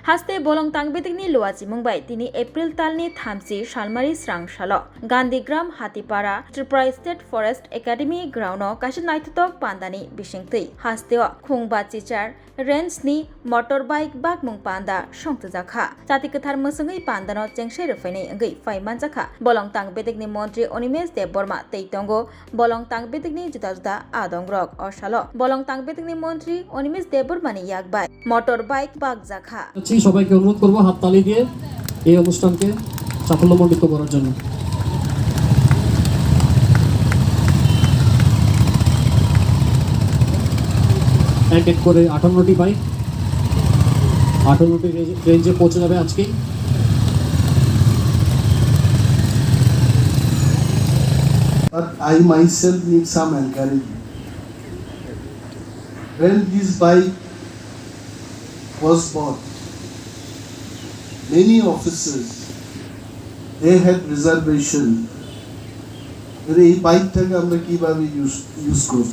haste bolong tangbetikni luachi mungbai tini April talni thamsi salmari srang salo Gandhigram Hatipara Tripura State Forest Academy ground o kaisa naithotok pandani bisingtwi hasteo khungba chichar range ni motorbike bakmung panda songtjakha jati kathar musungui pandano chengsai rufainai ongui faimanjakha bolong tangbetikni montri Onimesh Debborma teitongo bolong tangbetikni juda juda adongrok osalo bolong tangbetikni montri Onimesh Debbormani yakbai motorbike bakjakha সবাইকে অনুরোধ করব হাততালি দিয়ে এই অনুষ্ঠানকে সাফল্যমণ্ডিত করার জন্য। এক এক করে 58টি বাইক 58টি রেঞ্জে পৌঁছে যাবে আজকে। But I myself need some encouragement. When this bike was bought, many officers, they had reservation এই বাইকটাকে আমরা কিভাবে ইউজ করব,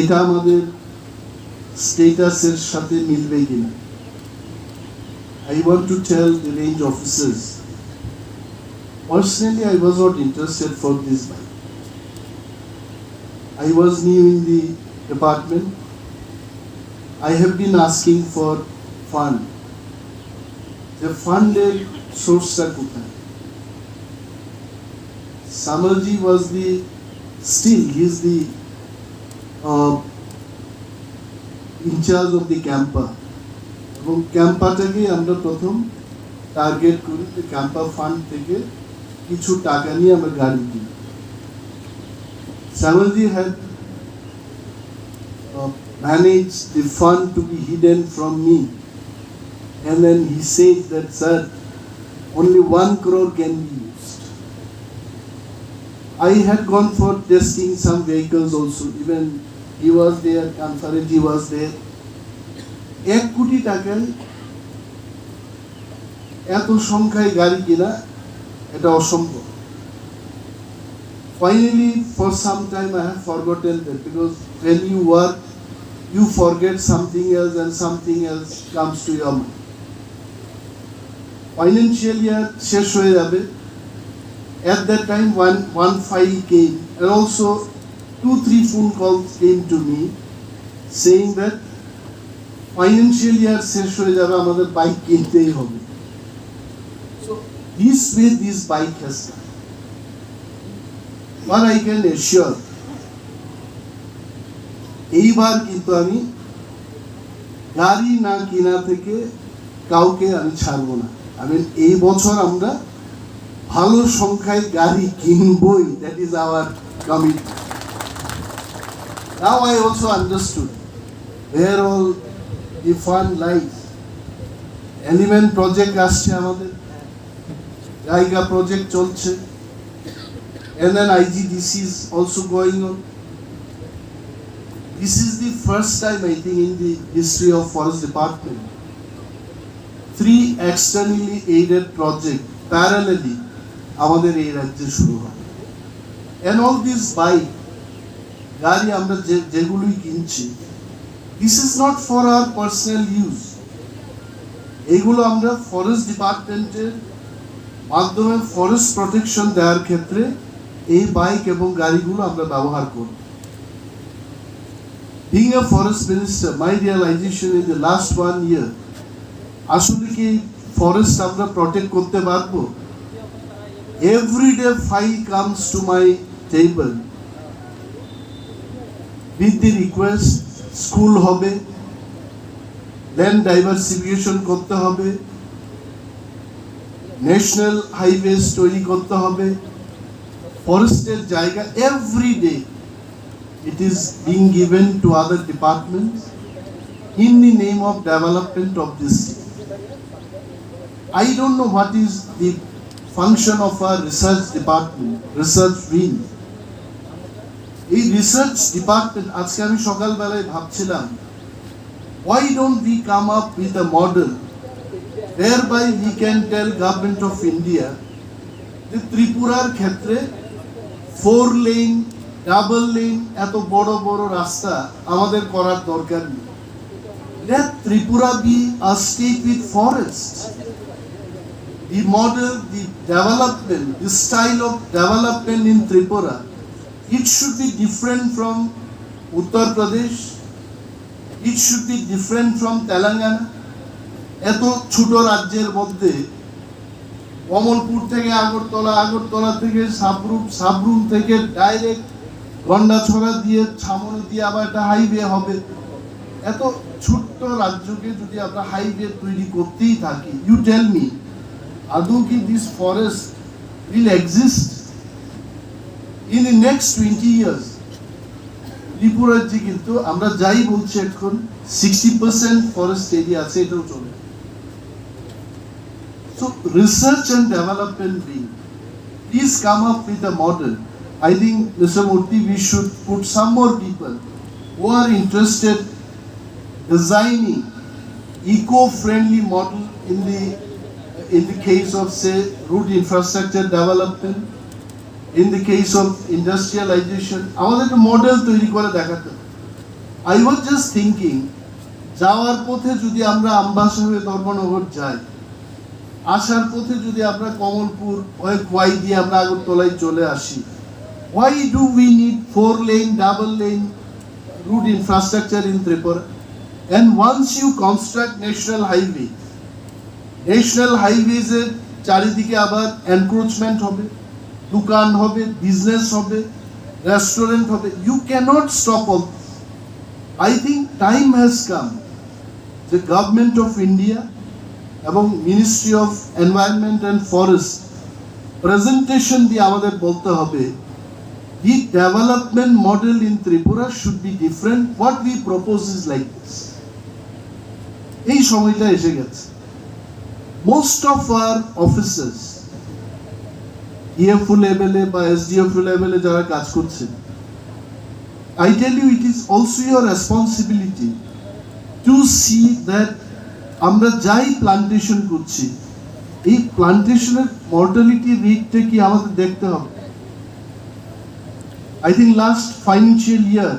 এটা আমাদের স্ট্যাটাসের সাথে মিলবে কিনা। I want to tell the range officers, personally I was not interested for this bike. I was new in the department. I have been asking for fund. The funded source kothay? Samarji was he is the in charge of the camper. এবং ক্যাম্পাটাকে আমরা প্রথম target করি যে ক্যাম্পার fund থেকে কিছু টাকা নিয়ে আমরা গাড়ি কিনি। Samarji had managed the fund to be hidden from me. And then he said that, sir, only 1 crore can be used. I had gone for testing some vehicles also. Even he was there, Kanfareji was there. 1 কোটি টাকায় এত সংখ্যায় গাড়ি কিনা এটা অসম্ভব। Finally, for some time I have forgotten that, because when you work, you forget something else and something else comes to your mind. Financial year শেষ হয়ে যাবে। At that time one file came, and also 2-3 phone calls came to me saying that financial year শেষ হয়ে যাবে, আমাদের bike কিনতেই হবে। So this way this bike has come. But I can assure, এইবার কিন্তু আমি গাড়ি না কিনা থেকে কাউকে আমি ছাড়বো না। আমি এই বছর আমরা ভালো সংখ্যায় গাড়ি কিনবই, that is our commitment. Now I also understood where all the fund lies. Element project আসছে আমাদের, জায়গা project চলছে, and then IGDC is also going on. This is the first time, I think, in the history of Forest Department, 3 externally aided project parallelly আমাদের এই রাজ্যে শুরু হয়। And all these bike গাড়ি আমরা যেগুলোই কিনছি, this is not for our personal use. এইগুলো আমরা ফরেস্ট ডিপার্টমেন্টের মাধ্যমে ফরেস্ট প্রোটেকশন দেওয়ার ক্ষেত্রে এই বাইক এবং গাড়িগুলো আমরা ব্যবহার করব। Being a forest minister, my realization in the last 1 year, আসলে কি ফরেস্ট আমরা প্রটেক্ট করতে পারবো? Every day file comes to my table with the request, school হবে, ল্যান্ড ডাইভার্সিফিকেশন করতে হবে, ন্যাশনাল হাইওয়েজ তৈরি করতে হবে, ফরেস্টের জায়গা every day it is being given to other departments in the name of development of this city. I don't know what is the function of our research department, research wing. এই research department, আজকে আমি সকালবেলায় ভাবছিলাম, why don't we come up with a model whereby we can tell Government of India যে ত্রিপুরার ক্ষেত্রে 4 lane, double lane, এত বড় বড় রাস্তা আমাদের করার দরকার নেই। let Tripura be a state with forests. The model, the development, the style of development in Tripura, it should be different from Uttar Pradesh, it should be different from Telangana. এত ছোট রাজ্যের মধ্যে কমলপুর থেকে আগরতলা, আগরতলা থেকে সাবরুম, সাবরুম থেকে ডাইরেক্ট গন্ডাছড়া দিয়ে ছামনি দিয়ে আবার একটা হাইওয়ে হবে। এত ছোট্ট রাজ্যকে যদি আমরা হাইওয়ে তৈরি করতেই থাকি, ইউ টেল মি, আদৌ কি this forest will exist in the next 20 years? ত্রিপুরার যে কিন্তু আমরা যাই বলছি এখন 60% ফরেস্ট এরিয়া আছে, এটাও চলে। So research and development wing, please come up with a model. I think, Mr. Murthy, we should put some more people who are interested designing eco-friendly model in the case of, say, road infrastructure development, in the case of industrialization. আমাদের একটা model তৈরি করে দেখাতে। I was just thinking, যাওয়ার পথে যদি আমরা আমবাসা হয়ে ধর্মনগর যাই, আসার পথে যদি আমরা কমলপুর হয়ে খোয়াই দিয়ে আমরা আগরতলায় চলে আসি, why do we need 4-lane, double-lane road infrastructure in Tripura? And once you construct national highways এর চারিদিকে আবার এনক্রোচমেন্ট হবে, দোকান হবে, বিজনেস হবে, রেস্টুরেন্ট হবে, you cannot stop all this. I think time has come, the government of India এবং ministry of environment and forest presentation দিয়ে আমাদের বলতে হবে, the development model in Tripura should be different. What we propose is like this. এই সময়টা এসে গেছে। Most of our officers, EFO লেভেলে বা SDFO লেভেলে যারা কাজ করছেন, I tell you, it is also your responsibility to see that আমরা যাই প্লান্টেশন করছি, এই প্লান্টেশনের মর্টালিটি রেটটা কি আমাদের দেখতে হবে। I think last financial year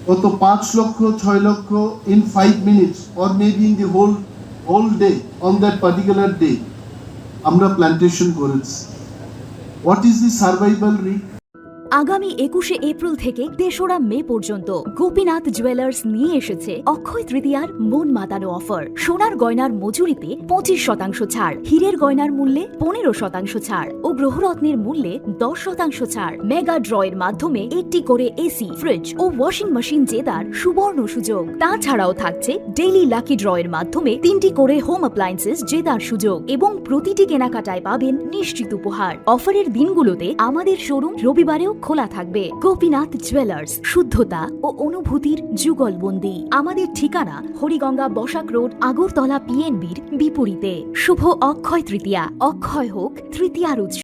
কত 5 লক্ষ 6 লক্ষ in 5 minutes or maybe in the whole day on that particular day আমরা প্লান্টেশন করেছি। What is the survival rate? আগামী 21শে এপ্রিল থেকে 3রা মে পর্যন্ত গোপীনাথ জুয়েলার্স নিয়ে এসেছে অক্ষয় তৃতীয়ার মন মাতানো অফার। সোনার গয়নার মজুরিতে 25% ছাড়, হীরের গয়নার মূল্যে 15% ছাড় ও গ্রহরত্নের মূল্যে 10% ছাড়। মেগা ড্রয়ের মাধ্যমে একটি করে এসি, ফ্রিজ ও ওয়াশিং মেশিন জেতার সুবর্ণ সুযোগ। তাছাড়াও থাকছে ডেইলি লাকি ড্রয়ের মাধ্যমে 3টি করে হোম অ্যাপ্লায়েন্সেস জেতার সুযোগ এবং প্রতিটি কেনাকাটায় পাবেন নিশ্চিত উপহার। অফারের দিনগুলোতে আমাদের শোরুম রবিবারেও খোলা থাকবে। গোপীনাথ জুয়েলার্স, শুদ্ধতা ও অনুভূতির যুগলবন্দি। আমাদের ঠিকানা হরিগঙ্গা বসাক রোড, আগরতলা PNBর বিপরীতে। শুভ অক্ষয় তৃতীয়া, অক্ষয় হোক তৃতীয়ার উৎসব।